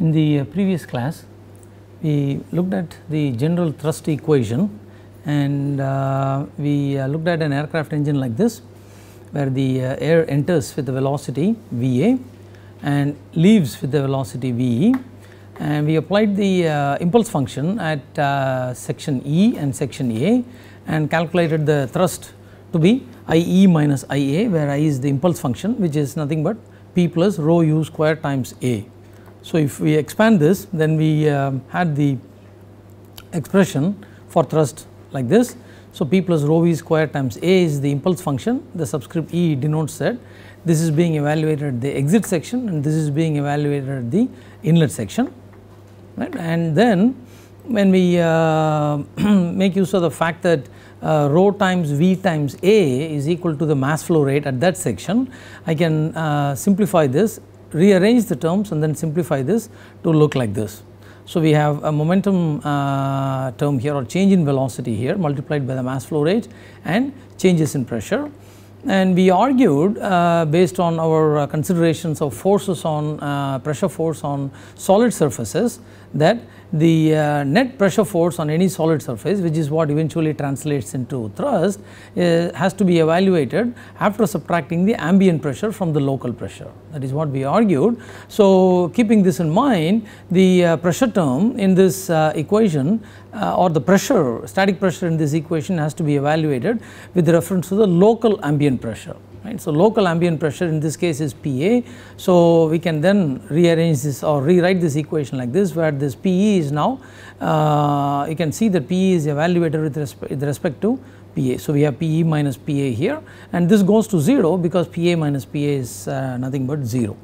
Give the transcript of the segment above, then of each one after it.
In the previous class, we looked at the general thrust equation, and we looked at an aircraft engine like this, where the air enters with the velocity Va and leaves with the velocity Ve, and we applied the impulse function at section E and section A and calculated the thrust to be IE minus IA, where I is the impulse function, which is nothing but P plus rho u square times A. So, if we expand this, then we had the expression for thrust like this. So, P plus rho v square times A is the impulse function, the subscript E denotes that this is being evaluated at the exit section and this is being evaluated at the inlet section, right. And then when we make use of the fact that rho times V times A is equal to the mass flow rate at that section, I can simplify this, rearrange the terms and then simplify this to look like this. So, we have a momentum term here, or change in velocity here, multiplied by the mass flow rate and changes in pressure. And we argued based on our considerations of forces on pressure force on solid surfaces, that the net pressure force on any solid surface, which is what eventually translates into thrust, has to be evaluated after subtracting the ambient pressure from the local pressure. That is what we argued. So, keeping this in mind, the pressure term in this equation, or the pressure, static pressure in this equation, has to be evaluated with reference to the local ambient pressure. Right. So, local ambient pressure in this case is PA. So, we can then rearrange this or rewrite this equation like this, where this PE is now, you can see that PE is evaluated with respect to PA. So, we have PE minus PA here, and this goes to 0 because PA minus PA is nothing but 0.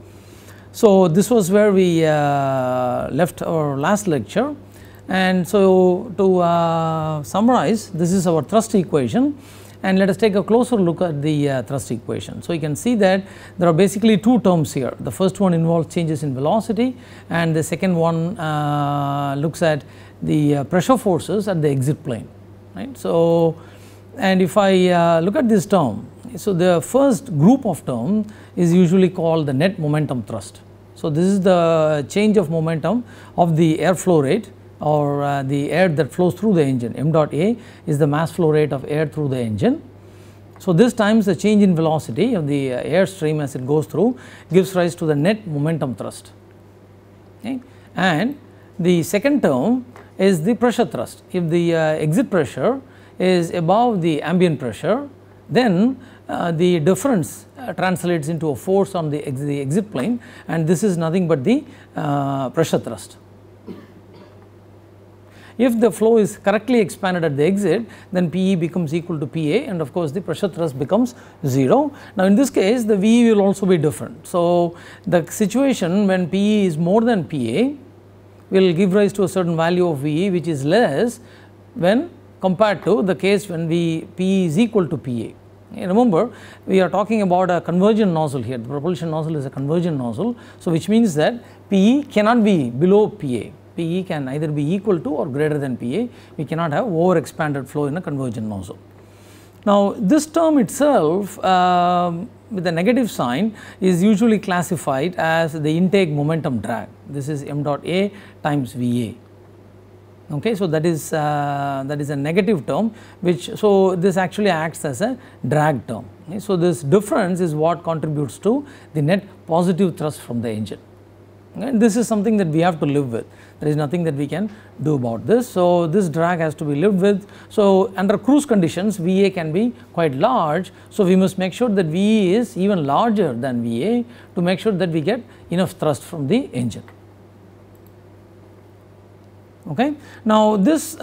So, this was where we left our last lecture. And so, to summarize, this is our thrust equation. And let us take a closer look at the thrust equation. So, you can see that there are basically two terms here. The first one involves changes in velocity, and the second one looks at the pressure forces at the exit plane, right. So, and if I look at this term, so the first group of term is usually called the net momentum thrust. So, this is the change of momentum of the airflow rate, or the air that flows through the engine. M dot A is the mass flow rate of air through the engine. So, this times the change in velocity of the air stream as it goes through gives rise to the net momentum thrust. Okay. And the second term is the pressure thrust. If the exit pressure is above the ambient pressure, then the difference translates into a force on the exit plane, and this is nothing but the pressure thrust. If the flow is correctly expanded at the exit, then PE becomes equal to PA, and of course, the pressure thrust becomes 0. Now, in this case, the VE will also be different. So, the situation when PE is more than PA will give rise to a certain value of VE, which is less when compared to the case when PE is equal to PA. Remember, we are talking about a conversion nozzle here. The propulsion nozzle is a conversion nozzle. So, which means that PE cannot be below PA. PE can either be equal to or greater than PA. We cannot have over expanded flow in a conversion nozzle. Now, this term itself with a negative sign is usually classified as the intake momentum drag. This is M dot A times VA. Okay, so that is a negative term, which, so this actually acts as a drag term. Okay, so this difference is what contributes to the net positive thrust from the engine. And this is something that we have to live with. There is nothing that we can do about this. So, this drag has to be lived with. So, under cruise conditions, VA can be quite large. So, we must make sure that VE is even larger than VA to make sure that we get enough thrust from the engine. Okay. Now, this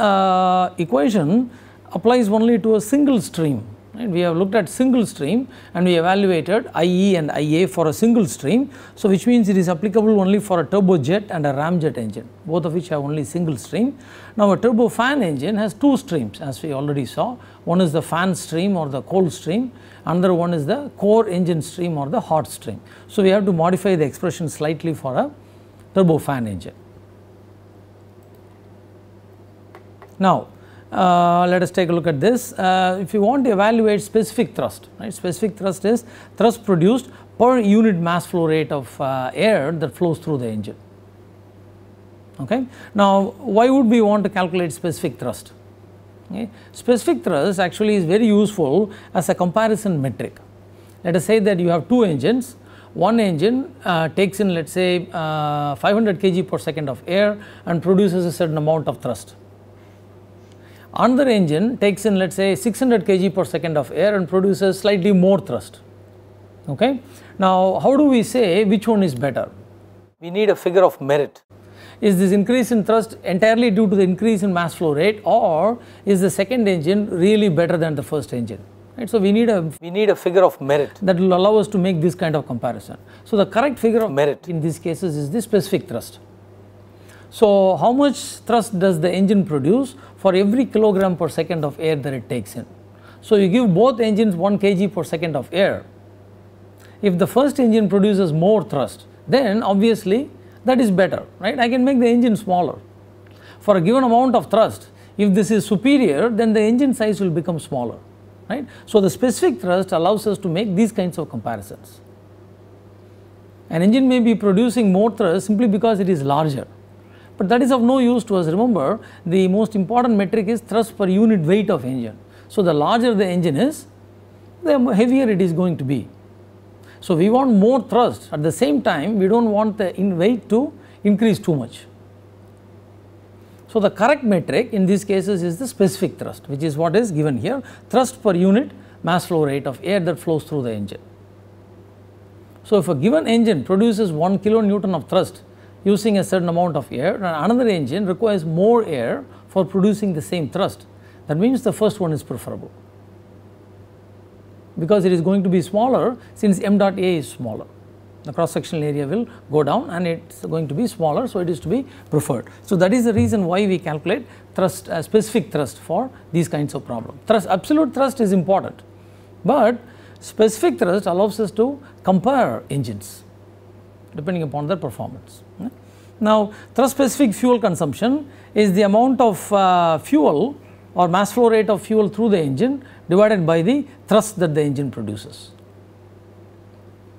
equation applies only to a single stream. Right. We have looked at single stream and we evaluated IE and IA for a single stream. So, which means it is applicable only for a turbojet and a ramjet engine, both of which have only single stream. Now, a turbofan engine has two streams, as we already saw. One is the fan stream or the cold stream, another one is the core engine stream or the hot stream. So, we have to modify the expression slightly for a turbofan engine. Now, let us take a look at this. If you want to evaluate specific thrust, right, specific thrust is thrust produced per unit mass flow rate of air that flows through the engine. Okay. Now, why would we want to calculate specific thrust? Okay. Specific thrust actually is very useful as a comparison metric. Let us say that you have two engines. One engine takes in, let us say 500 kg per second of air and produces a certain amount of thrust. Another engine takes in, let us say 600 kg per second of air and produces slightly more thrust. Okay. Now, how do we say which one is better? We need a figure of merit. Is this increase in thrust entirely due to the increase in mass flow rate, or is the second engine really better than the first engine? Right. So, we need a figure of merit that will allow us to make this kind of comparison. So, the correct figure of merit in these cases is the specific thrust. So, how much thrust does the engine produce for every kilogram per second of air that it takes in? So, you give both engines 1 kg per second of air. If the first engine produces more thrust, then obviously that is better, right? I can make the engine smaller. For a given amount of thrust, if this is superior, then the engine size will become smaller, right? So, the specific thrust allows us to make these kinds of comparisons. An engine may be producing more thrust simply because it is larger, but that is of no use to us. Remember, the most important metric is thrust per unit weight of engine. So, the larger the engine is, the heavier it is going to be. So, we want more thrust, at the same time we do not want the weight to increase too much. So, the correct metric in these cases is the specific thrust, which is what is given here, thrust per unit mass flow rate of air that flows through the engine. So, if a given engine produces 1 kilonewton of thrust using a certain amount of air, and another engine requires more air for producing the same thrust, that means the first one is preferable, because it is going to be smaller since m dot A is smaller. The cross sectional area will go down and it is going to be smaller, so it is to be preferred. So, that is the reason why we calculate thrust, specific thrust for these kinds of problems. Absolute thrust is important, but specific thrust allows us to compare engines depending upon their performance. Now, thrust specific fuel consumption is the amount of fuel or mass flow rate of fuel through the engine divided by the thrust that the engine produces.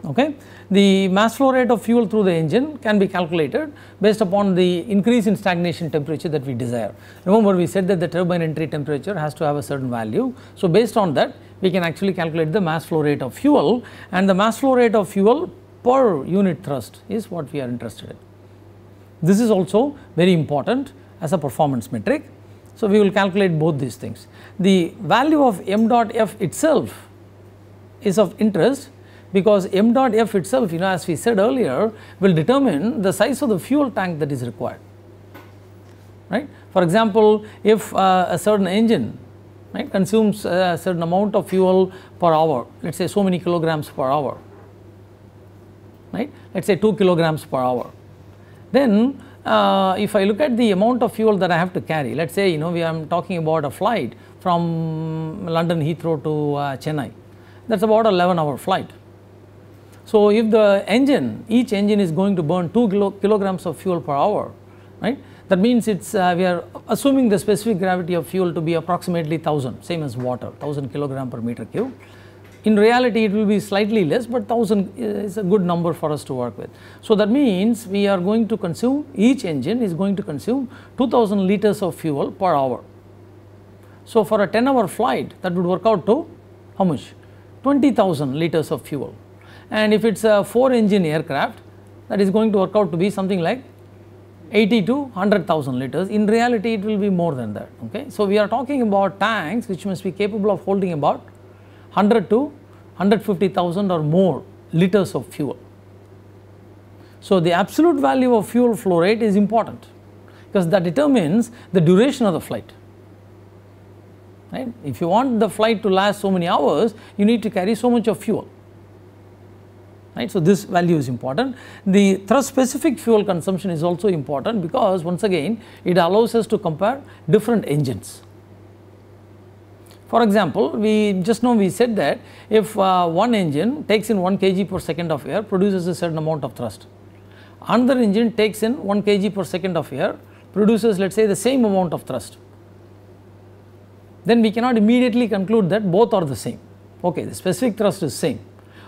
Okay. The mass flow rate of fuel through the engine can be calculated based upon the increase in stagnation temperature that we desire. Remember, we said that the turbine entry temperature has to have a certain value. So, based on that we can actually calculate the mass flow rate of fuel, and the mass flow rate of fuel per unit thrust is what we are interested in. This is also very important as a performance metric. So, we will calculate both these things. The value of m dot f itself is of interest, because m dot f itself, as we said earlier, will determine the size of the fuel tank that is required, right. For example, if a certain engine, right, consumes a certain amount of fuel per hour, let us say so many kilograms per hour, right, let us say 2 kilograms per hour, then if I look at the amount of fuel that I have to carry, let us say we are talking about a flight from London Heathrow to Chennai, that is about an 11-hour flight. So, if the engine, each engine is going to burn 2 kilograms of fuel per hour, right, that means it's we are assuming the specific gravity of fuel to be approximately 1000, same as water, 1000 kilogram per meter cube. In reality it will be slightly less, but 1000 is a good number for us to work with. So, that means we are going to consume, each engine is going to consume 2000 liters of fuel per hour. So, for a 10-hour flight that would work out to how much? 20,000 liters of fuel. And if it is a 4-engine aircraft, that is going to work out to be something like 80 to 100,000 liters. In reality it will be more than that. Okay. So, we are talking about tanks which must be capable of holding about 100 to 150,000 or more liters of fuel. So, the absolute value of fuel flow rate is important, because that determines the duration of the flight, right. If you want the flight to last so many hours, you need to carry so much of fuel, right. So, this value is important. The thrust specific fuel consumption is also important, because once again it allows us to compare different engines. For example, we said that if one engine takes in 1 kg per second of air, produces a certain amount of thrust. Another engine takes in 1 kg per second of air, produces, let us say, the same amount of thrust. Then we cannot immediately conclude that both are the same. Okay, the specific thrust is same.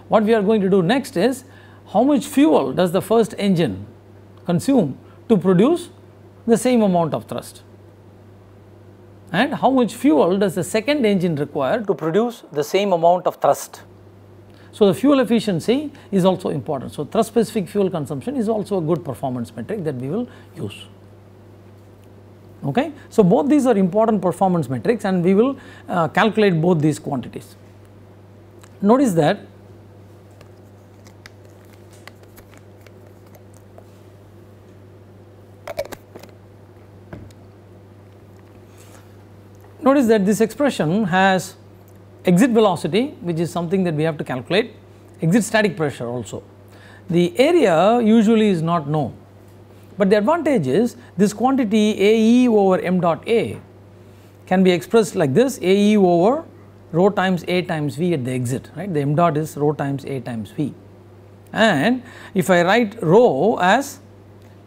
What we are going to do next is, how much fuel does the first engine consume to produce the same amount of thrust. And how much fuel does the second engine require to produce the same amount of thrust? So, the fuel efficiency is also important. So, thrust specific fuel consumption is also a good performance metric that we will use. Okay. So, both these are important performance metrics and we will calculate both these quantities. Notice that this expression has exit velocity, which is something that we have to calculate, exit static pressure also. The area usually is not known, but the advantage is this quantity AE over m dot A can be expressed like this: AE over rho times A times V at the exit, right? The m dot is rho times A times V, and if I write rho as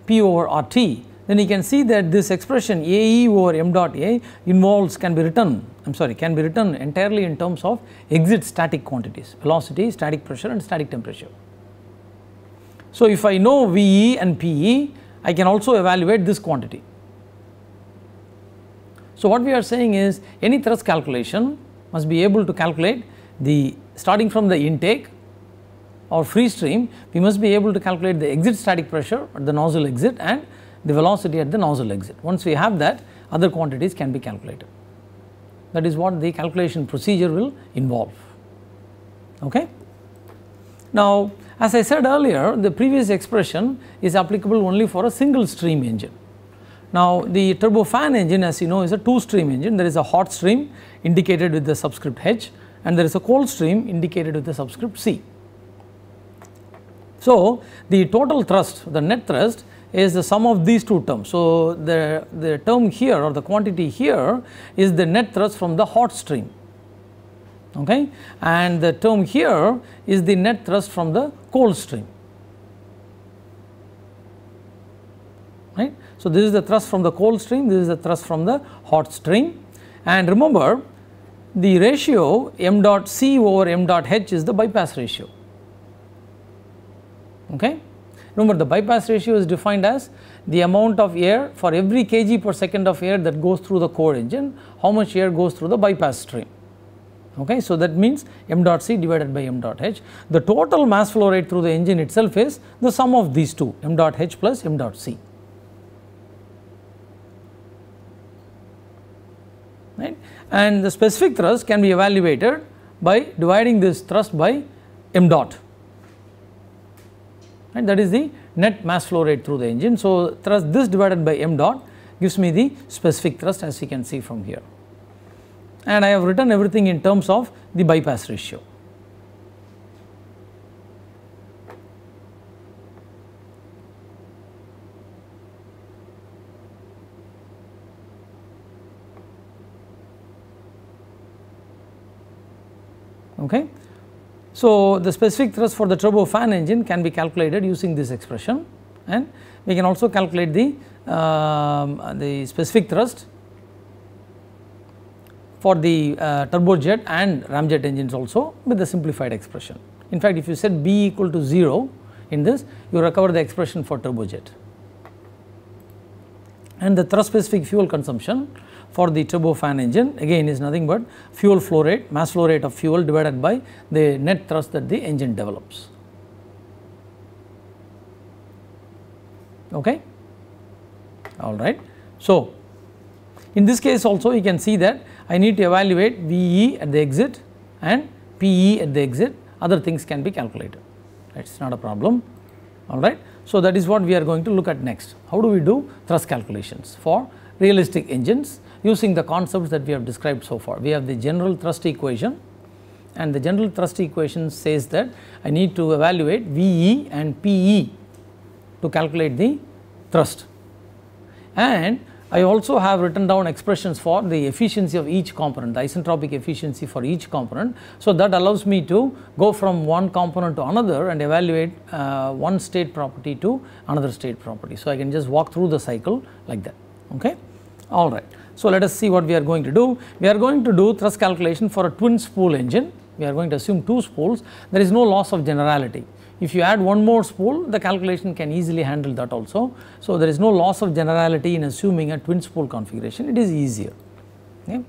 P over RT, then you can see that this expression AE over m dot A can be written entirely in terms of exit static quantities: velocity, static pressure and static temperature. So, if I know VE and PE, I can also evaluate this quantity. So, what we are saying is any thrust calculation must be able to calculate the starting from the intake or free stream, we must be able to calculate the exit static pressure at the nozzle exit and the velocity at the nozzle exit. Once we have that, other quantities can be calculated. That is what the calculation procedure will involve. Okay. Now, as I said earlier, the previous expression is applicable only for a single stream engine. Now, the turbofan engine, as you know, is a two stream engine. There is a hot stream indicated with the subscript H and there is a cold stream indicated with the subscript C. So, the total thrust, the net thrust, is the sum of these two terms. So, the term here or the quantity here is the net thrust from the hot stream, okay, and the term here is the net thrust from the cold stream, right. So, this is the thrust from the cold stream, this is the thrust from the hot stream, and remember the ratio m dot C over m dot H is the bypass ratio, okay. Remember, the bypass ratio is defined as the amount of air for every kg per second of air that goes through the core engine, how much air goes through the bypass stream. Okay. So, that means m dot C divided by m dot H. The total mass flow rate through the engine itself is the sum of these two, m dot H plus m dot C. Right. And the specific thrust can be evaluated by dividing this thrust by m dot. And that is the net mass flow rate through the engine. So, thrust this divided by m dot gives me the specific thrust, as you can see from here, and I have written everything in terms of the bypass ratio. Okay. So, the specific thrust for the turbofan engine can be calculated using this expression, and we can also calculate the specific thrust for the turbojet and ramjet engines also with the simplified expression. In fact, if you set B equal to 0 in this, you recover the expression for turbojet. And the thrust specific fuel consumption for the turbofan engine again is nothing but fuel flow rate, mass flow rate of fuel divided by the net thrust that the engine develops. Okay. All right. So, in this case also you can see that I need to evaluate VE at the exit and PE at the exit, other things can be calculated, it is not a problem. All right. So, that is what we are going to look at next. How do we do thrust calculations for realistic engines using the concepts that we have described so far. We have the general thrust equation, and the general thrust equation says that I need to evaluate VE and PE to calculate the thrust, and I also have written down expressions for the efficiency of each component, the isentropic efficiency for each component. So, that allows me to go from one component to another and evaluate one state property to another state property. So, I can just walk through the cycle like that. Okay. All right. So, let us see what we are going to do. We are going to do thrust calculation for a twin spool engine. We are going to assume two spools. There is no loss of generality. if you add one more spool, the calculation can easily handle that also. So, there is no loss of generality in assuming a twin spool configuration, it is easier. Okay.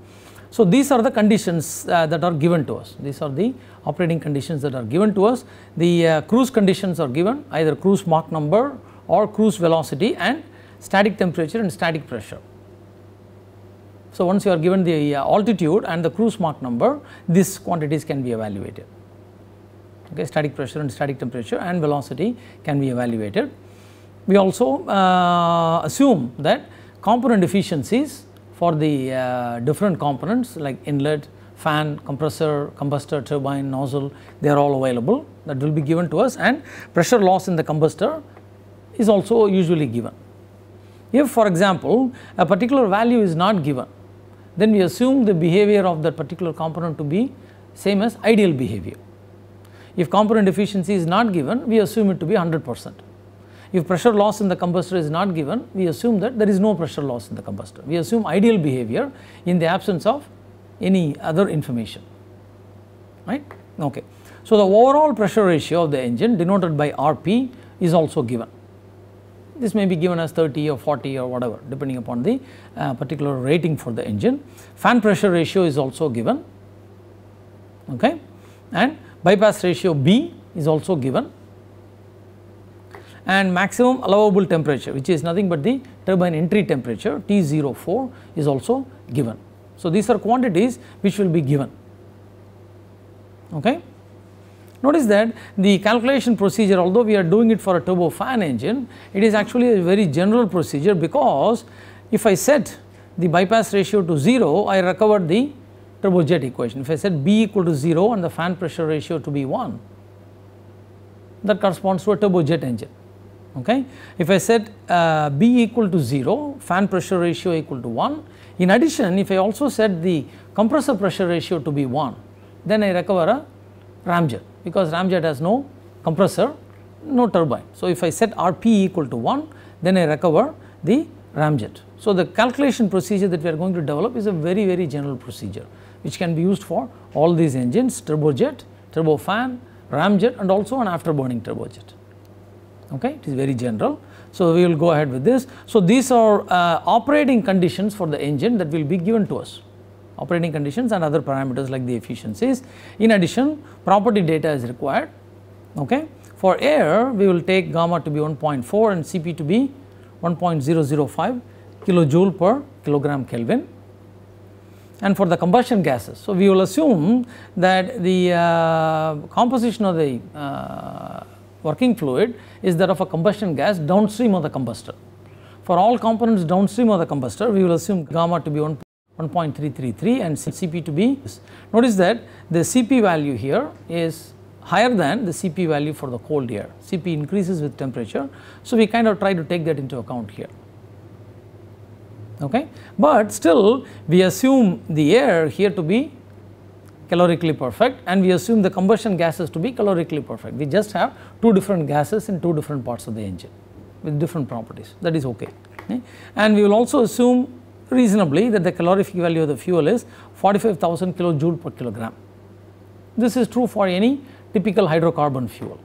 So, these are the conditions that are given to us, these are the operating conditions that are given to us. The cruise conditions are given, either cruise Mach number or cruise velocity and static temperature and static pressure. So, once you are given the altitude and the cruise Mach number, these quantities can be evaluated. Okay, static pressure and static temperature and velocity can be evaluated. We also assume that component efficiencies for the different components like inlet, fan, compressor, combustor, turbine, nozzle, they are all available, that will be given to us, and pressure loss in the combustor is also usually given. If for example a particular value is not given, then we assume the behavior of that particular component to be same as ideal behavior. If component efficiency is not given, we assume it to be 100%. If pressure loss in the combustor is not given, we assume that there is no pressure loss in the combustor. We assume ideal behavior in the absence of any other information, right. Okay. So, the overall pressure ratio of the engine denoted by Rp is also given. This may be given as 30 or 40 or whatever, depending upon the particular rating for the engine. Fan pressure ratio is also given, okay, and bypass ratio B is also given, and maximum allowable temperature, which is nothing but the turbine entry temperature T04 is also given. So, these are quantities which will be given. Okay. Notice that the calculation procedure, although we are doing it for a turbofan engine, it is actually a very general procedure, because if I set the bypass ratio to 0, I recover the turbojet equation. If I set B equal to 0 and the fan pressure ratio to be 1, that corresponds to a turbojet engine. Okay. If I set B equal to 0, fan pressure ratio equal to 1, in addition if I also set the compressor pressure ratio to be 1, then I recover a ramjet, because ramjet has no compressor, no turbine. So, if I set Rp equal to 1, then I recover the ramjet. So, the calculation procedure that we are going to develop is a very, very general procedure, which can be used for all these engines: turbojet, turbofan, ramjet, and also an afterburning turbojet. Okay, it is very general. So, we will go ahead with this. So, these are operating conditions for the engine that will be given to us, operating conditions and other parameters like the efficiencies. In addition, property data is required. Okay. For air, we will take gamma to be 1.4 and Cp to be 1.005 kilojoule per kilogram Kelvin. And for the combustion gases, so we will assume that the composition of the working fluid is that of a combustion gas downstream of the combustor. For all components downstream of the combustor, we will assume gamma to be 1.333 and Cp to be. Notice that the Cp value here is higher than the Cp value for the cold air. Cp increases with temperature. So, we kind of try to take that into account here. Okay. But still we assume the air here to be calorically perfect, and we assume the combustion gases to be calorically perfect. We just have two different gases in two different parts of the engine with different properties, that is okay. Okay. And we will also assume reasonably that the calorific value of the fuel is 45,000 kilojoule per kilogram. This is true for any typical hydrocarbon fuel.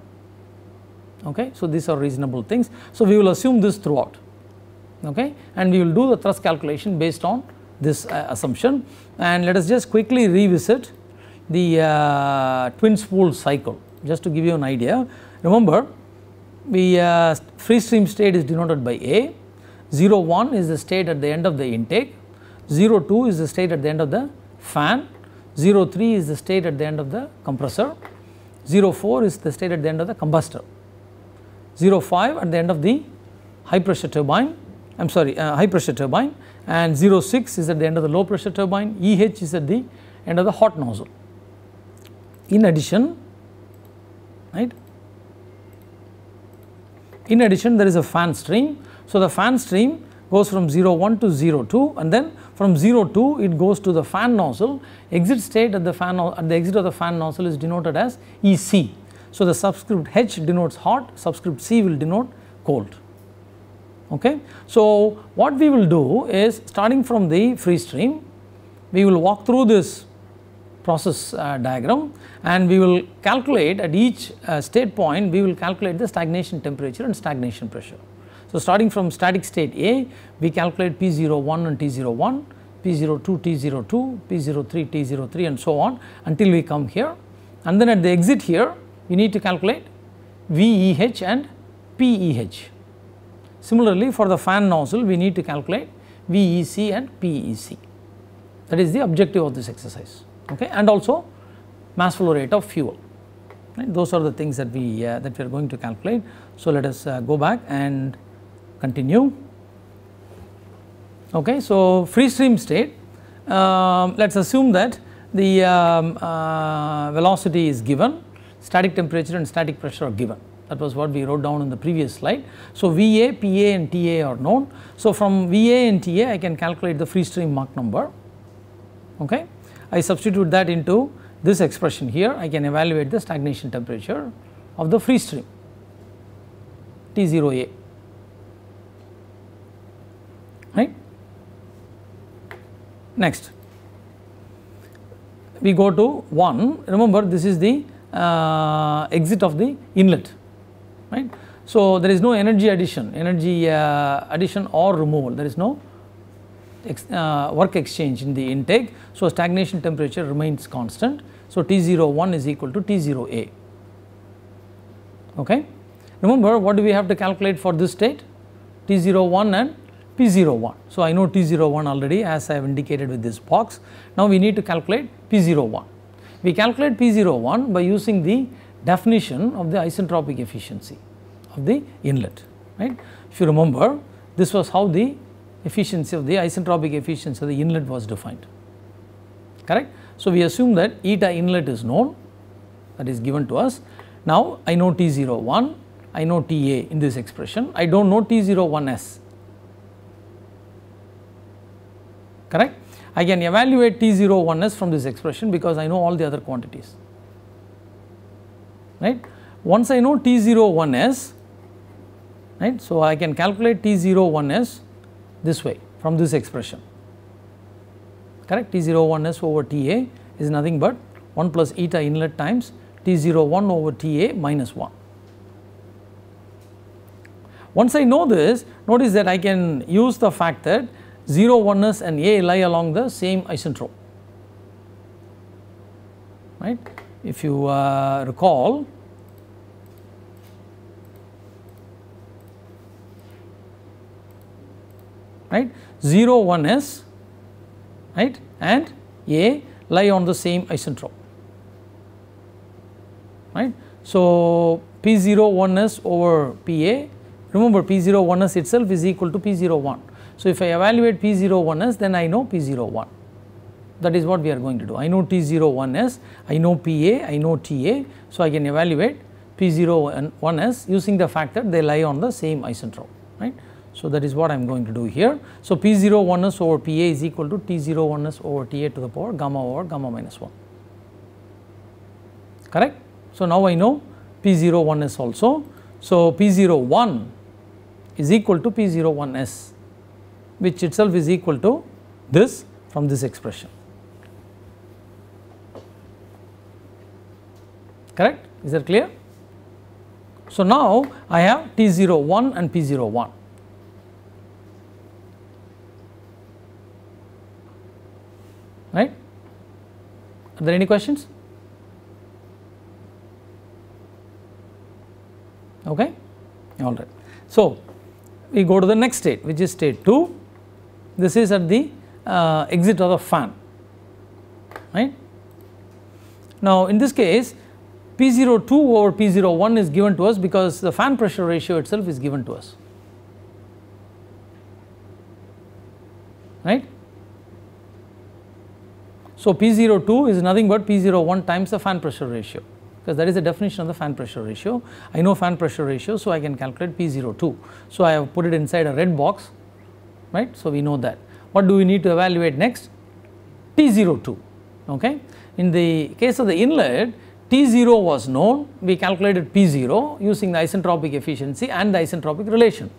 Okay. So, these are reasonable things. So, we will assume this throughout, okay, and we will do the thrust calculation based on this assumption. And let us just quickly revisit the twin spool cycle, just to give you an idea. Remember, the free stream state is denoted by A, 01 is the state at the end of the intake, 02 is the state at the end of the fan, 03 is the state at the end of the compressor, 04 is the state at the end of the combustor, 05 at the end of the high pressure turbine, high pressure turbine, and 06 is at the end of the low pressure turbine, EH is at the end of the hot nozzle. In addition, right, in addition there is a fan stream. So, the fan stream goes from 01 to 02, and then from 02 it goes to the fan nozzle. Exit state at the exit of the fan nozzle is denoted as EC. So, the subscript H denotes hot, subscript C will denote cold. Okay. So, what we will do is, starting from the free stream, we will walk through this process diagram, and we will calculate at each state point, we will calculate the stagnation temperature and stagnation pressure. So, starting from static state A, we calculate P01 and T01, P02 T02, P03 T03 and so on until we come here, and then at the exit here we need to calculate VEH and PEH. Similarly, for the fan nozzle we need to calculate VEC and PEC. That is the objective of this exercise, okay, and also mass flow rate of fuel. Right? Those are the things that we are going to calculate. So, let us go back and continue. Okay, so free stream state, let us assume that the velocity is given, static temperature and static pressure are given. That was what we wrote down in the previous slide. So, VA, PA and TA are known. So, from VA and TA I can calculate the free stream Mach number. Okay. I substitute that into this expression here, I can evaluate the stagnation temperature of the free stream T0A, right. Next we go to 1, remember this is the exit of the inlet, right. So, there is no energy addition or removal, there is no work exchange in the intake. So, stagnation temperature remains constant. So, T01 is equal to T0A. Okay. Remember what do we have to calculate for this state? T01 and P01. So, I know T01 already as I have indicated with this box. Now, we need to calculate P01. We calculate P01 by using the definition of the isentropic efficiency of the inlet, right. If you remember, this was how the efficiency of the isentropic efficiency of the inlet was defined, correct. So, we assume that eta inlet is known, that is given to us. Now, I know T01, I know TA in this expression, I do not know T01S, correct. I can evaluate T01S from this expression because I know all the other quantities, right. Once I know T01S, right, so I can calculate T01S this way from this expression, correct. T01S over TA is nothing but 1 plus eta inlet times T01 over TA minus 1. Once I know this, notice that I can use the fact that 0, 1s and A lie along the same isentrope, right. If you recall, right, 0, 1s, right, and A lie on the same isentrope, right. So, P0 1s over PA, remember P0 1s itself is equal to P01. So, if I evaluate P0 1s, then I know P01, that is what we are going to do. I know T0 1s, I know PA, I know TA. So, I can evaluate P0 and 1s using the fact that they lie on the same isentrope, right. So, that is what I am going to do here. So, P0 1s over PA is equal to T0 1s over TA to the power gamma over gamma minus 1, correct. So, now I know P0 1s also. So, P0 1 is equal to P0 1s, which itself is equal to this from this expression, correct. Is that clear? So, now I have T01 and P01. Right. Are there any questions? Okay. All right. So, we go to the next state, which is state 2. This is at the exit of the fan, right. Now, in this case P02 over P01 is given to us because the fan pressure ratio itself is given to us, right. So, P02 is nothing but P01 times the fan pressure ratio, because that is the definition of the fan pressure ratio. I know fan pressure ratio, so I can calculate P02. So, I have put it inside a red box, right. So, we know that. What do we need to evaluate next? T02, okay. In the case of the inlet, T0 was known, we calculated P0 using the isentropic efficiency and the isentropic relation.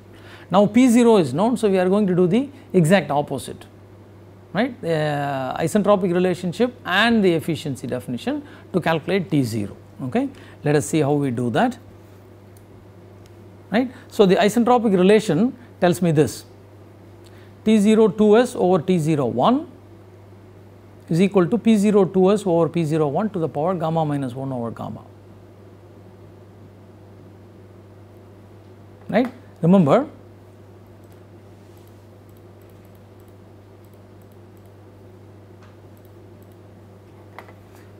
Now, P0 is known, so we are going to do the exact opposite, right, the isentropic relationship and the efficiency definition to calculate T0. Okay. Let us see how we do that. Right. So, the isentropic relation tells me this: T0 2s over T0 1 is equal to P0 2s over P0 1 to the power gamma minus 1 over gamma. Right. Remember,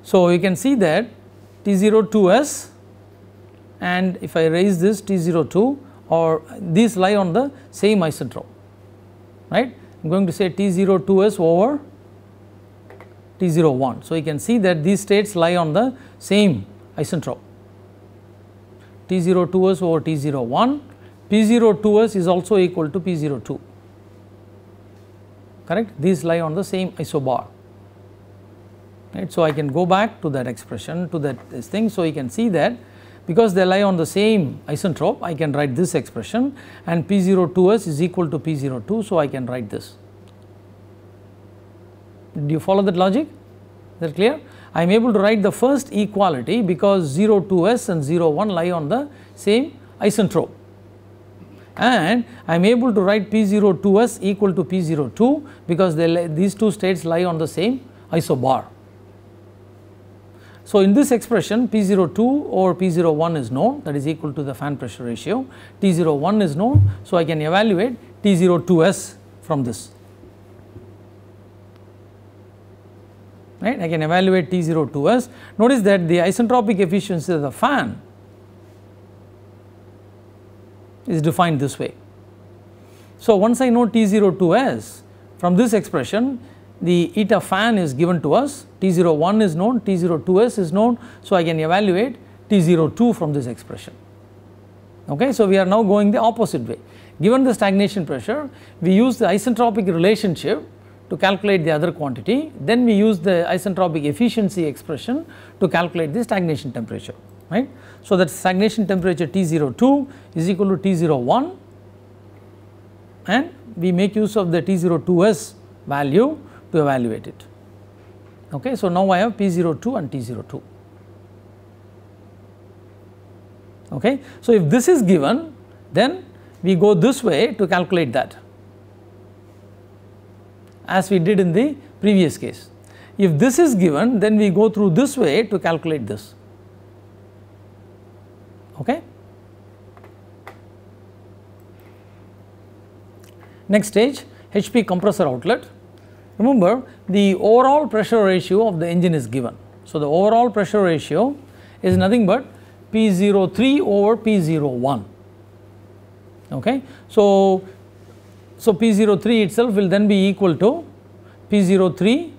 so you can see that T0 2s, and if I raise this T0 2, or these lie on the same isentrope, right. I am going to say T0 2s over T0 1. So, you can see that these states lie on the same isentrope, T0 2s over T0 1, P0 2s is also equal to P0 2, correct. These lie on the same isobar, right. So, I can go back to that expression, to that this thing. So, you can see that because they lie on the same isentrope, I can write this expression, and P0 2s is equal to P0 2. So, I can write this. Do you follow that logic? Is that clear? I am able to write the first equality because 0 2s and 0 1 lie on the same isentrope, and I am able to write P0 2s equal to P0 2 because these two states lie on the same isobar. So, in this expression P0 2 over P0 1 is known, that is equal to the fan pressure ratio, T0 1 is known. So, I can evaluate T0 2s from this, right. I can evaluate T0 2s. Notice that the isentropic efficiency of the fan is defined this way. So, once I know T0 2s from this expression, the eta fan is given to us, T0 1 is known, T0 2s is known. So, I can evaluate T0 2 from this expression. Okay. So, we are now going the opposite way. Given the stagnation pressure, we use the isentropic relationship to calculate the other quantity, then we use the isentropic efficiency expression to calculate the stagnation temperature, right. So, that stagnation temperature T0 2 is equal to T0 1, and we make use of the T0 2s value to evaluate it. Okay. So, now I have P0 2 and T0 2. Okay. So, if this is given, then we go this way to calculate that, as we did in the previous case. If this is given, then we go through this way to calculate this. Okay. Next stage, HP compressor outlet. Remember, the overall pressure ratio of the engine is given. So, the overall pressure ratio is nothing but P03 over P01. Okay. So, P03 itself will then be equal to P03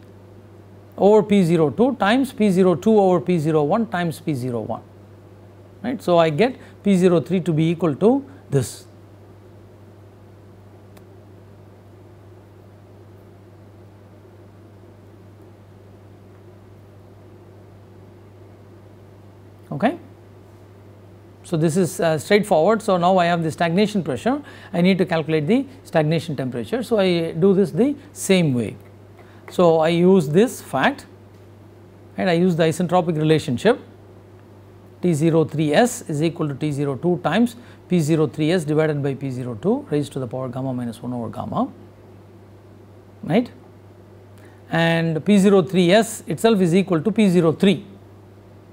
over P02 times P02 over P01 times P01, right. So, I get P03 to be equal to this. Okay. So, this is straightforward. So, now I have the stagnation pressure, I need to calculate the stagnation temperature. So, I do this the same way. So, I use this fact, and I use the isentropic relationship, T03s is equal to T02 times P03s divided by P02 raised to the power gamma minus 1 over gamma, right, and P03s itself is equal to P03.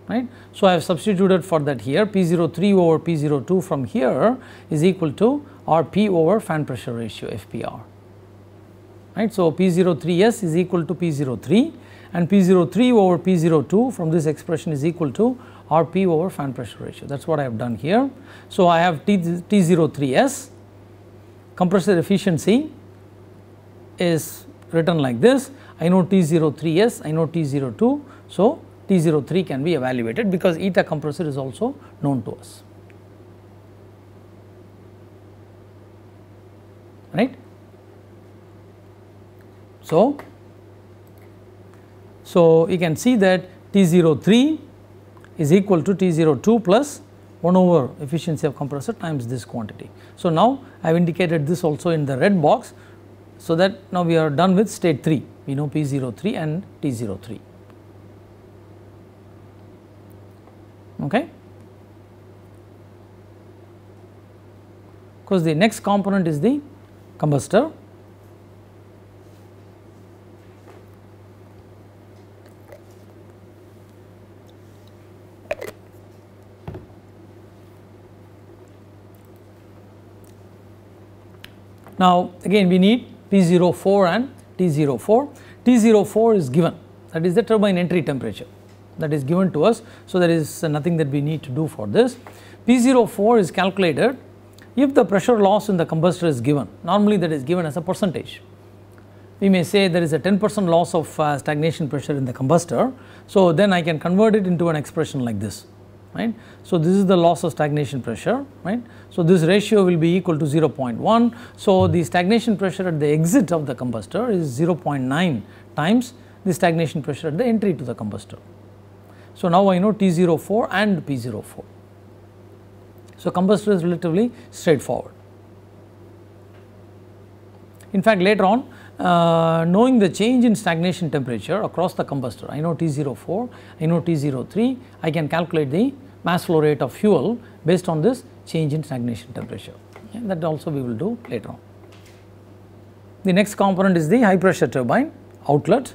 Right. So, I have substituted for that here, P03 over P02 from here is equal to Rp over fan pressure ratio, FPR, right. So, P03s is equal to P03, and P03 over P02 from this expression is equal to Rp over fan pressure ratio. That is what I have done here. So, I have T03s, compressor efficiency is written like this. I know T03s, I know T02. So, T03 can be evaluated because eta compressor is also known to us, right. So, you can see that T03 is equal to T02 plus 1 over efficiency of compressor times this quantity. So, now I have indicated this also in the red box So that now we are done with state 3, we know P03 and T03. Okay. Because the next component is the combustor. Now again we need P04 and T04. T04 is given, that is the turbine entry temperature, that is given to us. So there is nothing that we need to do for this. P04 is calculated if the pressure loss in the combustor is given. Normally that is given as a percentage. We may say there is a 10% loss of stagnation pressure in the combustor. So then I can convert it into an expression like this, right. So this is the loss of stagnation pressure, right. So this ratio will be equal to 0.1. So the stagnation pressure at the exit of the combustor is 0.9 times the stagnation pressure at the entry to the combustor. So now I know T04 and P04. So combustor is relatively straightforward. In fact, later on, knowing the change in stagnation temperature across the combustor, I know T04, I know T03, I can calculate the mass flow rate of fuel based on this change in stagnation temperature. And that also we will do later on. The next component is the high pressure turbine outlet,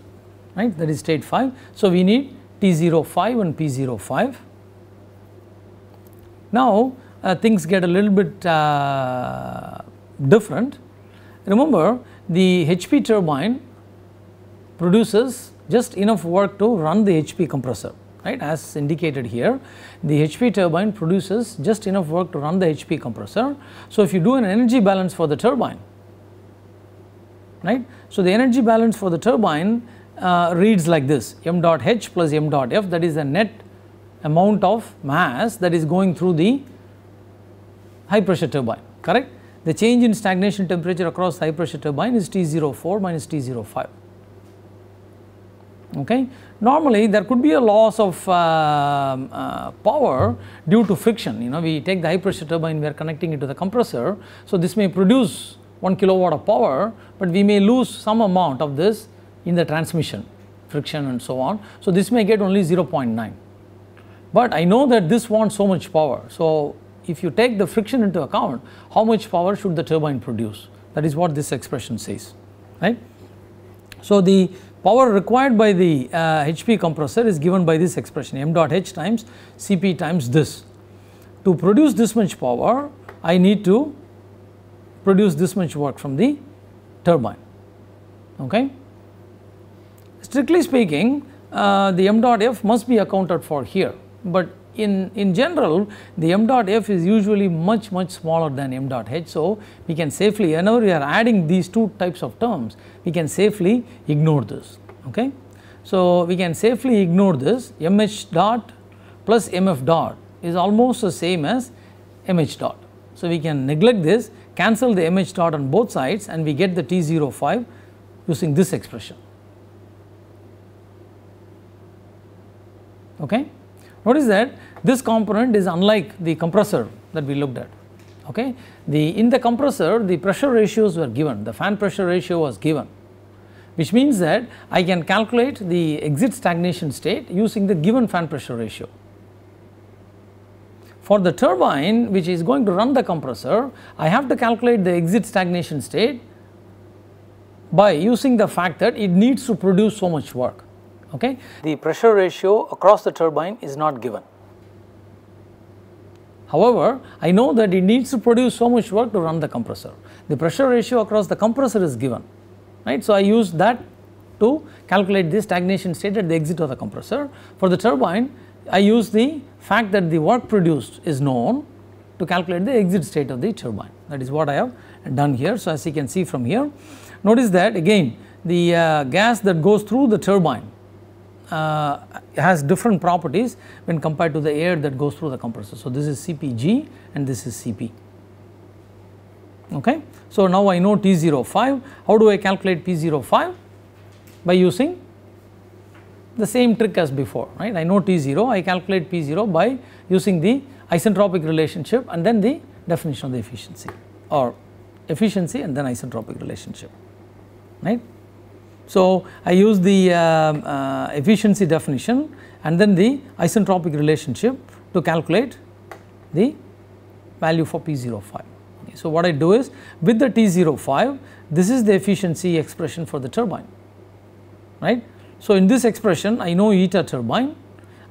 right, that is state 5. So we need T05 and P05. Now things get a little bit different. Remember, the HP turbine produces just enough work to run the HP compressor, right, as indicated here. The HP turbine produces just enough work to run the HP compressor. So if you do an energy balance for the turbine, right, so the energy balance for the turbine reads like this: m dot h plus m dot f, that is the net amount of mass that is going through the high pressure turbine, correct. The change in stagnation temperature across high pressure turbine is T04 minus T05. Okay. Normally there could be a loss of power due to friction. You know, we take the high pressure turbine, we are connecting it to the compressor. So this may produce 1 kilowatt of power, but we may lose some amount of this in the transmission, friction and so on. So this may get only 0.9. But I know that this wants so much power. So if you take the friction into account, how much power should the turbine produce? That is what this expression says, right. So the power required by the HP compressor is given by this expression, m dot h times Cp times this. To produce this much power, I need to produce this much work from the turbine. Okay. Strictly speaking, the m dot f must be accounted for here, but in general the m dot f is usually much smaller than m dot h. So we can safely, whenever we are adding these two types of terms, we can safely ignore this. Okay. So we can safely ignore this. mh dot plus mf dot is almost the same as mh dot. So we can neglect this, cancel the mh dot on both sides, and we get the T05 using this expression. Okay. Notice that this component is unlike the compressor that we looked at. Okay. In the compressor, the pressure ratios were given, the fan pressure ratio was given, which means that I can calculate the exit stagnation state using the given fan pressure ratio. For the turbine, which is going to run the compressor, I have to calculate the exit stagnation state by using the fact that it needs to produce so much work. Okay. The pressure ratio across the turbine is not given. However, I know that it needs to produce so much work to run the compressor. The pressure ratio across the compressor is given, right. So I use that to calculate the stagnation state at the exit of the compressor. For the turbine, I use the fact that the work produced is known to calculate the exit state of the turbine. That is what I have done here. So as you can see from here, notice that again the gas that goes through the turbine has different properties when compared to the air that goes through the compressor. So this is CPG and this is CP. Okay. So now I know T05. How do I calculate P05? By using the same trick as before, right. I know T0, I calculate P0 by using the isentropic relationship and then the definition of the efficiency, or efficiency and then isentropic relationship. right. So, I use the efficiency definition and then the isentropic relationship to calculate the value for P05. Okay. So, what I do is with the T05, this is the efficiency expression for the turbine, right. So, in this expression I know eta turbine,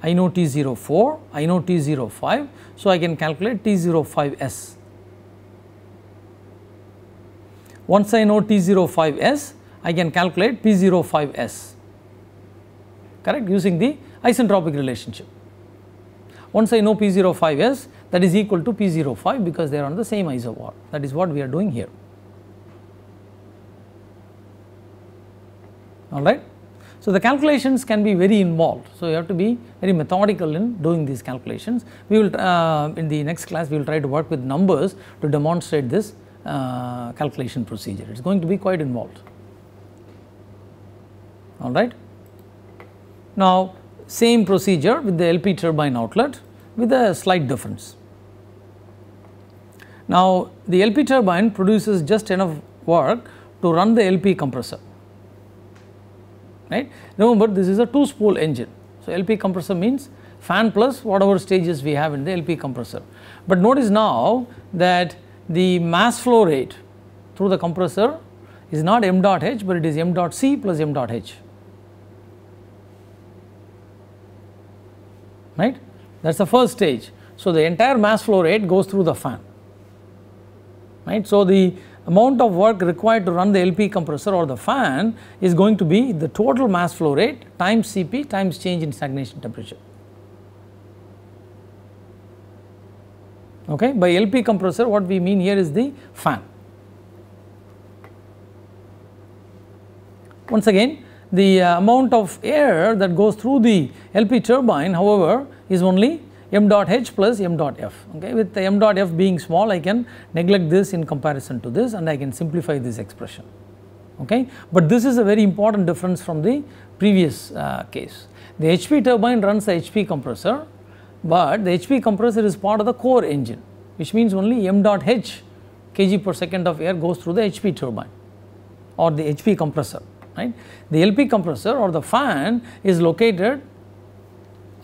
I know T04, I know T05, so I can calculate T05S. Once I know T05S, I can calculate P05S, correct, using the isentropic relationship. Once I know P05S, that is equal to P05 because they are on the same isobar. That is what we are doing here. Alright. So, the calculations can be very involved. So, you have to be very methodical in doing these calculations. We will in the next class we will try to work with numbers to demonstrate this calculation procedure. It is going to be quite involved. Alright. Now, same procedure with the LP turbine outlet with a slight difference. Now, the LP turbine produces just enough work to run the LP compressor, right. Remember, this is a 2-spool engine. So, LP compressor means fan plus whatever stages we have in the LP compressor. But notice now that the mass flow rate through the compressor is not m dot h, but it is m dot c plus m dot h, right. That is the first stage. So, the entire mass flow rate goes through the fan, right. So, the amount of work required to run the LP compressor or the fan is going to be the total mass flow rate times Cp times change in stagnation temperature. Okay. By LP compressor, what we mean here is the fan. Once again, the amount of air that goes through the LP turbine, however, is only m dot h plus m dot f. Okay. With the m dot f being small, I can neglect this in comparison to this and I can simplify this expression. Okay. But this is a very important difference from the previous case. The HP turbine runs the HP compressor, but the HP compressor is part of the core engine, which means only m dot h kg per second of air goes through the HP turbine or the HP compressor, right. The LP compressor or the fan is located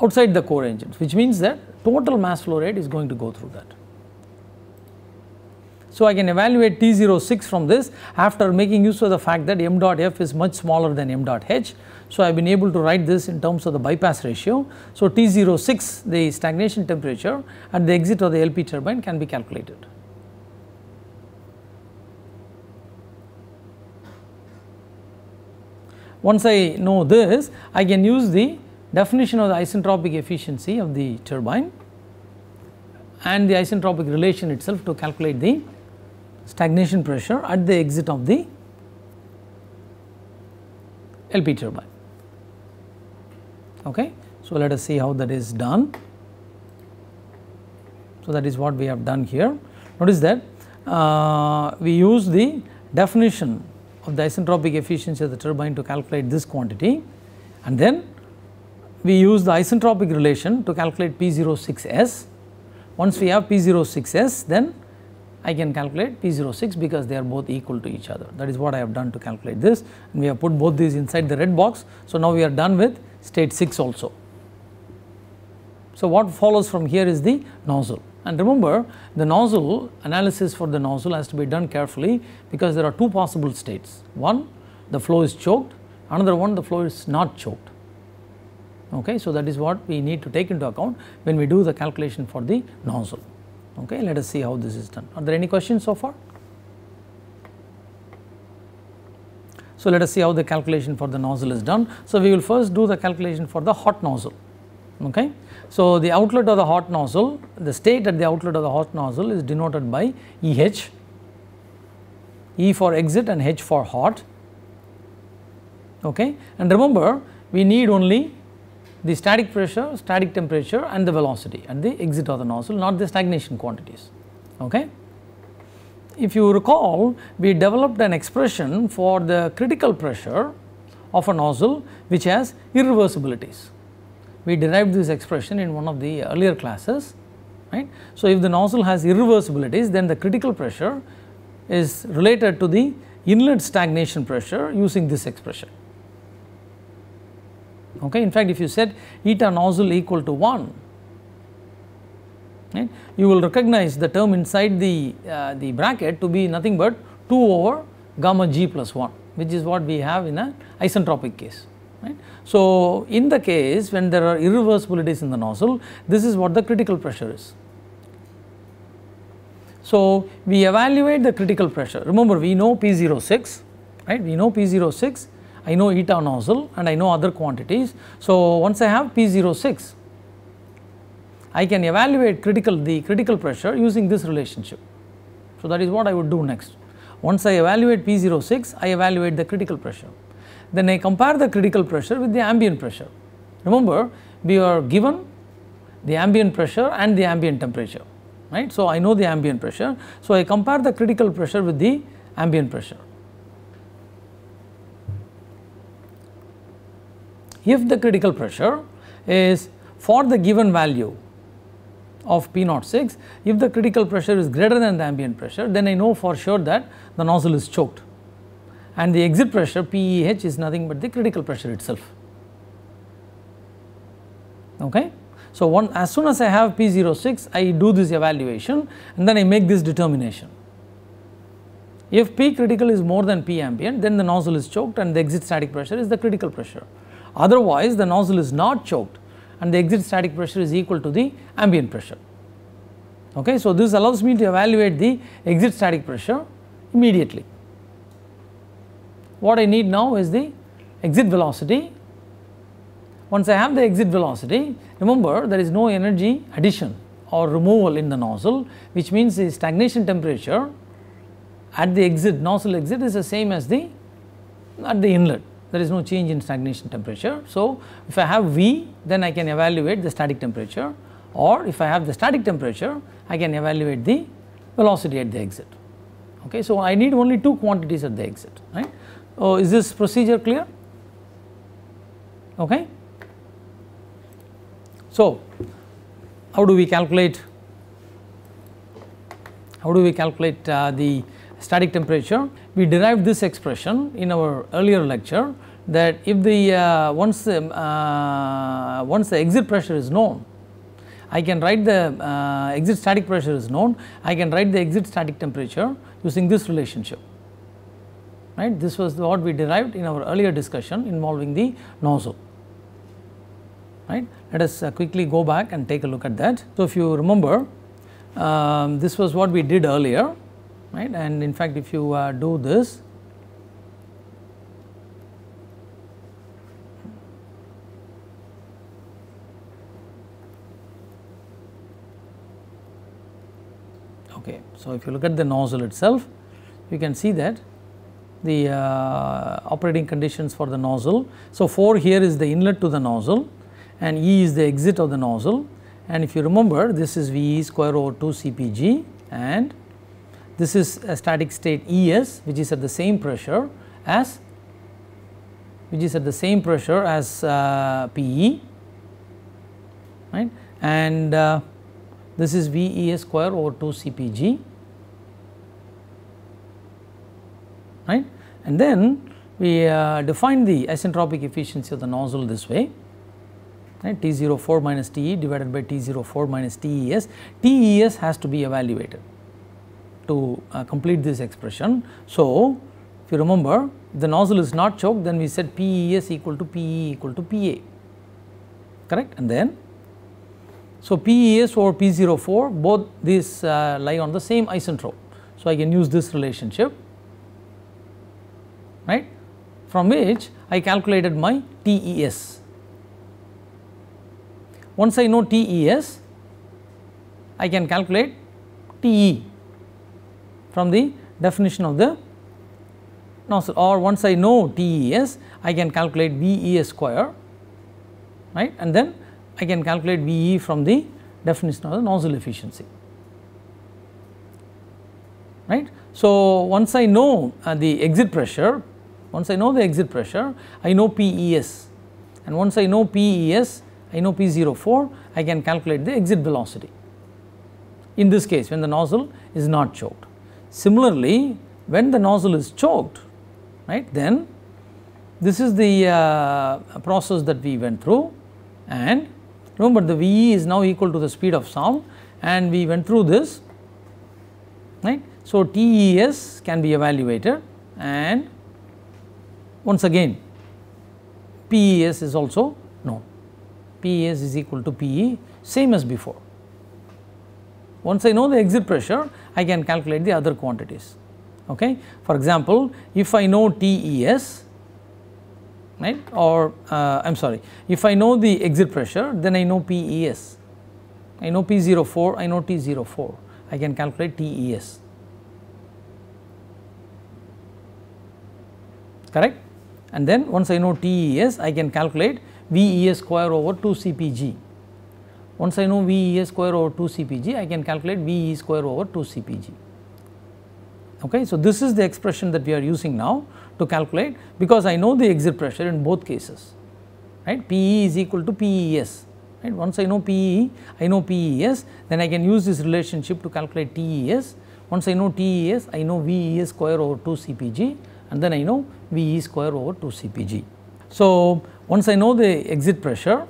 outside the core engines, which means that total mass flow rate is going to go through that. So, I can evaluate T06 from this after making use of the fact that m dot f is much smaller than m dot h. So, I have been able to write this in terms of the bypass ratio. So, T06, the stagnation temperature at the exit of the LP turbine, can be calculated. Once I know this, I can use the definition of the isentropic efficiency of the turbine and the isentropic relation itself to calculate the stagnation pressure at the exit of the LP turbine. Okay. So, let us see how that is done. So, that is what we have done here. Notice that we use the definition of the isentropic efficiency of the turbine to calculate this quantity, and then we use the isentropic relation to calculate P06S. Once we have P06S, then I can calculate P06 because they are both equal to each other. That is what I have done to calculate this, and we have put both these inside the red box. So, now we are done with state 6 also. So, what follows from here is the nozzle, and remember, the nozzle analysis for the nozzle has to be done carefully because there are two possible states. One, the flow is choked, another one, the flow is not choked. Okay. So, that is what we need to take into account when we do the calculation for the nozzle. Okay. Let us see how this is done. Are there any questions so far? So, let us see how the calculation for the nozzle is done. So, we will first do the calculation for the hot nozzle. Okay. So, the outlet of the hot nozzle, the state at the outlet of the hot nozzle is denoted by EH, E for exit and H for hot. Okay. And remember, we need only the static pressure, static temperature and the velocity at the exit of the nozzle, not the stagnation quantities. Okay. If you recall, we developed an expression for the critical pressure of a nozzle which has irreversibilities. We derived this expression in one of the earlier classes, right. So, if the nozzle has irreversibilities, then the critical pressure is related to the inlet stagnation pressure using this expression. Okay. In fact, if you set eta nozzle equal to 1, right, you will recognize the term inside the bracket to be nothing but 2 over gamma g plus 1, which is what we have in an isentropic case. Right. So, in the case when there are irreversibilities in the nozzle, this is what the critical pressure is. So, we evaluate the critical pressure. Remember, we know P06, right, we know P06, I know eta nozzle and I know other quantities. So, once I have P06, I can evaluate the critical pressure using this relationship. So, that is what I would do next. Once I evaluate P06, I evaluate the critical pressure. Then I compare the critical pressure with the ambient pressure. Remember, we are given the ambient pressure and the ambient temperature, right. So, I know the ambient pressure. So, I compare the critical pressure with the ambient pressure. If the critical pressure is for the given value of P06, if the critical pressure is greater than the ambient pressure, then I know for sure that the nozzle is choked, and the exit pressure PEH is nothing but the critical pressure itself. Okay. So, as soon as I have P06, I do this evaluation and then I make this determination. If P critical is more than P ambient, then the nozzle is choked and the exit static pressure is the critical pressure. Otherwise, the nozzle is not choked and the exit static pressure is equal to the ambient pressure. Okay. So, this allows me to evaluate the exit static pressure immediately. What I need now is the exit velocity. Once I have the exit velocity, remember there is no energy addition or removal in the nozzle, which means the stagnation temperature at the exit, nozzle exit, is the same as at the inlet. There is no change in stagnation temperature. So, if I have V, then I can evaluate the static temperature, or if I have the static temperature, I can evaluate the velocity at the exit. Okay. So, I need only 2 quantities at the exit, right. Oh, is this procedure clear? Okay. So, how do we calculate the static temperature? We derived this expression in our earlier lecture, that if the once the exit pressure is known, I can write the exit static pressure is known, I can write the exit static temperature using this relationship. Right. This was what we derived in our earlier discussion involving the nozzle. Right. Let us quickly go back and take a look at that. So, if you remember, this was what we did earlier, right, and in fact, if you do this, okay. So, if you look at the nozzle itself, you can see that the operating conditions for the nozzle. So, 4 here is the inlet to the nozzle and E is the exit of the nozzle, and if you remember, this is VE square over 2 CPG, and this is a static state ES, which is at the same pressure as PE, right, and this is VES square over 2 CPG, right, and then we define the isentropic efficiency of the nozzle this way, right, T04 minus TE divided by T04 minus TES. TES has to be evaluated to complete this expression. So, if you remember, if the nozzle is not choked, then we said PES equal to PE equal to PA, correct, and then so PES over P04, both these lie on the same isentrope. So, I can use this relationship, right, from which I calculated my TES. Once I know TES, I can calculate TE from the definition of the nozzle, or once I know TES, I can calculate VES square, right, and then I can calculate VE from the definition of the nozzle efficiency, right. So, once I know the exit pressure, I know PES, and once I know PES, I know P04, I can calculate the exit velocity in this case when the nozzle is not choked. Similarly, when the nozzle is choked, right, then this is the process that we went through, and remember the VE is now equal to the speed of sound, and we went through this, right. So, TES can be evaluated, and once again PES is also known. PES is equal to PE, same as before. Once I know the exit pressure, I can calculate the other quantities. Okay. For example, if I know TES, right, or I am sorry, if I know the exit pressure, then I know PES. I know P04, I know T04, I can calculate TES. Correct. And then once I know TES, I can calculate VES square over 2 CPG. Once I know VES square over 2 CPG, I can calculate VE square over 2 CPG. Okay. So, this is the expression that we are using now to calculate, because I know the exit pressure in both cases, right. PE is equal to PES, right. Once I know PE, I know PES, then I can use this relationship to calculate TES. Once I know TES, I know VES square over 2 CPG, and then I know VE square over 2 CPG. So, once I know the exit pressure,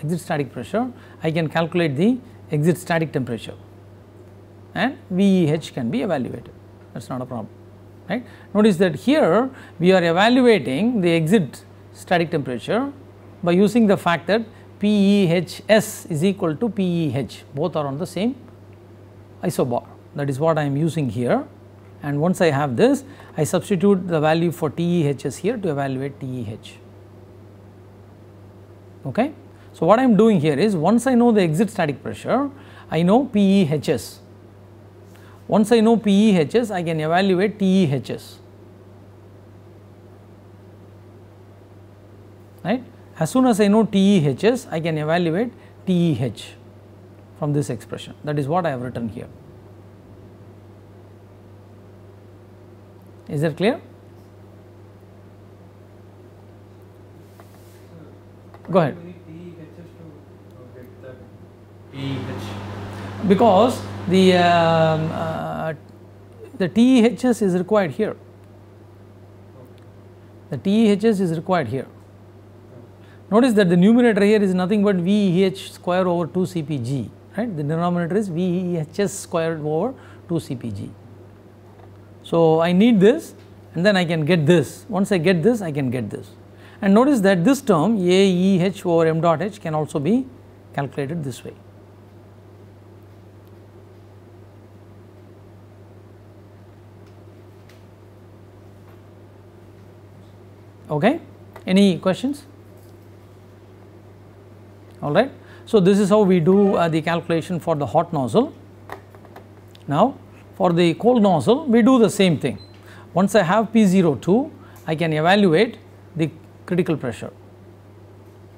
exit static pressure, I can calculate the exit static temperature, and VEH can be evaluated, that is not a problem, right. Notice that here we are evaluating the exit static temperature by using the fact that PEHS is equal to PEH, both are on the same isobar, that is what I am using here. And once I have this, I substitute the value for TEHS here to evaluate TEH. Okay. So, what I am doing here is, once I know the exit static pressure, I know PEHS. Once I know PEHS, I can evaluate TEHS, right. As soon as I know TEHS, I can evaluate TEH from this expression, that is what I have written here. Is that clear? Go ahead. Because the TEHS is required here. The TEHS is required here. Notice that the numerator here is nothing but VEH square over 2 CPG, right. The denominator is VEHS squared over 2 CPG. So, I need this, and then I can get this. Once I get this, I can get this. And notice that this term AEH over m dot h can also be calculated this way. Okay. Any questions? All right. So, this is how we do the calculation for the hot nozzle. Now, for the cold nozzle, we do the same thing. Once I have P02, I can evaluate the critical pressure.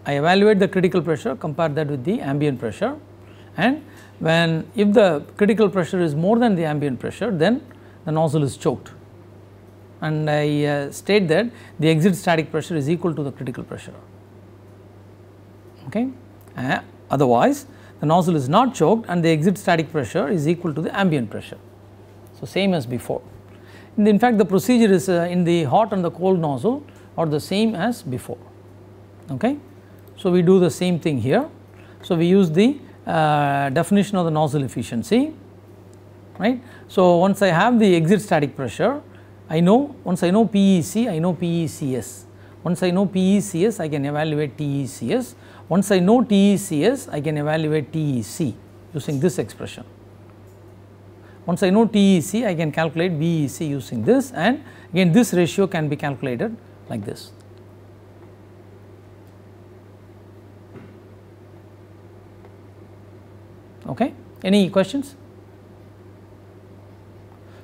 I evaluate the critical pressure, compare that with the ambient pressure, and if the critical pressure is more than the ambient pressure, then the nozzle is choked, and I state that the exit static pressure is equal to the critical pressure. Okay. Otherwise, the nozzle is not choked and the exit static pressure is equal to the ambient pressure. So, same as before. In fact, the procedure is in the hot and the cold nozzle are the same as before. Okay. So, we do the same thing here. So, we use the definition of the nozzle efficiency, right. So, once I have the exit static pressure, once I know PEC, I know PECS. Once I know PECS, I can evaluate TECS. Once I know TECS, I can evaluate TEC using this expression. Once I know TEC, I can calculate VEC using this, and again this ratio can be calculated like this. Okay. Any questions?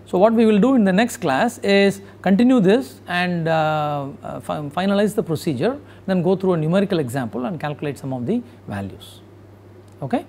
So, what we will do in the next class is continue this and finalize the procedure, then go through a numerical example and calculate some of the values. Okay.